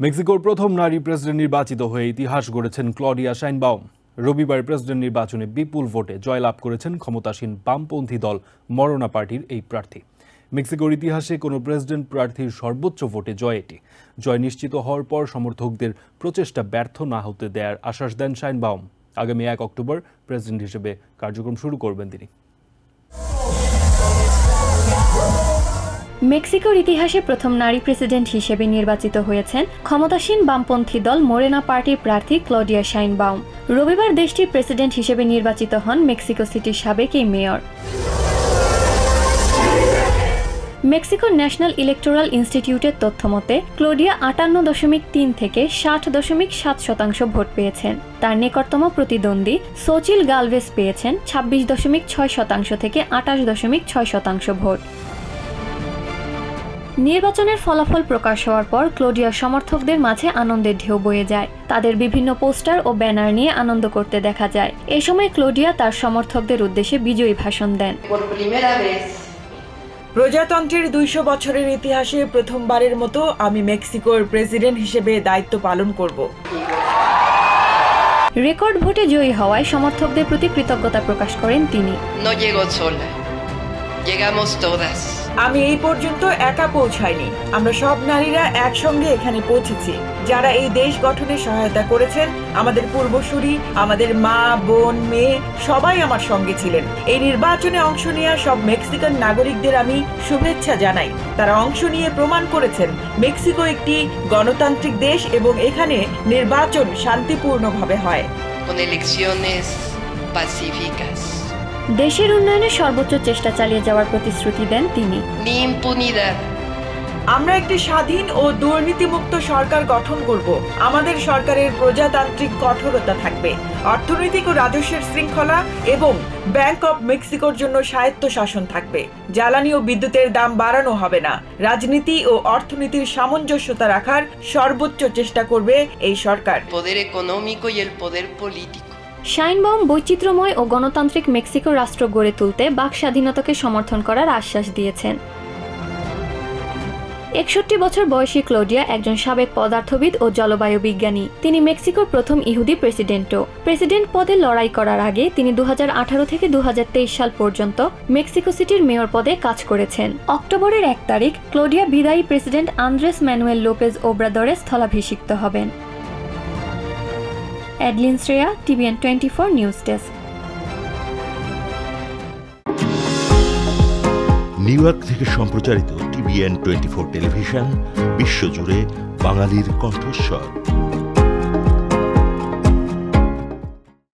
মেক্সিকোর প্রথম নারী প্রেসিডেন্ট নির্বাচিত হয়ে ইতিহাস গড়েছেন ক্লডিয়া শাইনবাউম। রবিবার প্রেসিডেন্ট নির্বাচনে বিপুল ভোটে জয়লাভ করেছেন ক্ষমতাসীন বামপন্থী দল মরনা পার্টির এই প্রার্থী। মেক্সিকোর ইতিহাসে কোনো প্রেসিডেন্ট প্রার্থীর সর্বোচ্চ ভোটে জয় এটি। জয় নিশ্চিত হওয়ার পর সমর্থকদের প্রচেষ্টা ব্যর্থ না হতে দেওয়ার আশ্বাস দেন শাইনবাউম। আগামী 1 অক্টোবর প্রেসিডেন্ট হিসেবে কার্যক্রম শুরু করবেন তিনি। মেক্সিকোর ইতিহাসে প্রথম নারী প্রেসিডেন্ট হিসেবে নির্বাচিত হয়েছেন ক্ষমতাসীন বামপন্থী দল মোরেনা পার্টির প্রার্থী ক্লডিয়া শাইনবাউম। রবিবার দেশটির প্রেসিডেন্ট হিসেবে নির্বাচিত হন মেক্সিকো সিটির সাবেক এই মেয়র। মেক্সিকোর ন্যাশনাল ইলেকটোরাল ইনস্টিটিউটের তথ্য মতে ক্লডিয়া 58.3 থেকে 60.7% ভোট পেয়েছেন। তার নিকটতম প্রতিদ্বন্দ্বী সোচিল গালভেস পেয়েছেন 26.6% থেকে 28.6% ভোট। নির্বাচনের ফলাফল প্রকাশ হওয়ার পর ক্লডিয়ার সমর্থকদের মাঝে আনন্দের ঢেউ বয়ে যায়। তাদের বিভিন্ন পোস্টার ও ব্যানার নিয়ে আনন্দ করতে দেখা যায়। এই সময় ক্লডিয়া তার সমর্থকদের উদ্দেশ্যে বিজয়ী ভাষণ দেন। প্রজাতন্ত্রের 200 বছরের ইতিহাসে প্রথমবারের মতো আমি মেক্সিকোর প্রেসিডেন্ট হিসেবে দায়িত্ব পালন করব। রেকর্ড ভোটে জয়ী হওয়ায় সমর্থকদের প্রতি কৃতজ্ঞতা প্রকাশ করেন তিনি। আমি এই পর্যন্ত একা পৌঁছাইনি, আমরা সব নারীরা একসঙ্গে এখানে পৌঁছেছি। যারা এই দেশ গঠনে সহায়তা করেছেন, আমাদের পূর্বসূরি, আমাদের মা, বোন, মেয়ে সবাই আমার সঙ্গে ছিলেন। এই নির্বাচনে অংশ নেওয়া সব মেক্সিকান নাগরিকদের আমি শুভেচ্ছা জানাই। তারা অংশ নিয়ে প্রমাণ করেছেন মেক্সিকো একটি গণতান্ত্রিক দেশ এবং এখানে নির্বাচন শান্তিপূর্ণভাবে হয়। দেশের উন্নয়নে সর্বোচ্চ চেষ্টা চালিয়ে যাওয়ার প্রতিশ্রুতি দেন তিনি। আমরা একটি স্বাধীন ও দুর্নীতিমুক্ত সরকার গঠন করব। আমাদের সরকারের প্রজাতান্ত্রিক কঠোরতা থাকবে, অর্থনৈতিক ও রাজস্বের শৃঙ্খলা এবং ব্যাংক অব মেক্সিকোর জন্য স্বায়ত্ত শাসন থাকবে। জ্বালানি ও বিদ্যুতের দাম বাড়ানো হবে না। রাজনীতি ও অর্থনীতির সামঞ্জস্যতা রাখার সর্বোচ্চ চেষ্টা করবে এই সরকার। শাইনবাউম বৈচিত্র্যময় ও গণতান্ত্রিক মেক্সিকো রাষ্ট্র গড়ে তুলতে বাক স্বাধীনতাকে সমর্থন করার আশ্বাস দিয়েছেন। 61 বছর বয়সী ক্লডিয়া একজন সাবেক পদার্থবিদ ও জলবায়ু বিজ্ঞানী। তিনি মেক্সিকোর প্রথম ইহুদি প্রেসিডেন্টও। প্রেসিডেন্ট পদে লড়াই করার আগে তিনি 2018 থেকে 2023 সাল পর্যন্ত মেক্সিকো সিটির মেয়র পদে কাজ করেছেন। অক্টোবরের 1 তারিখ ক্লডিয়া বিদায়ী প্রেসিডেন্ট আন্দ্রেস ম্যানুয়েল লোপেজ ওব্রাদরের স্থলাভিষিক্ত হবেন। Adeline Shreya, TVN 24 news desk. New York থেকে সম্প্রচারিত TVN 24 টেলিভিশন বিশ্বজুড়ে বাঙালির কণ্ঠস্বর।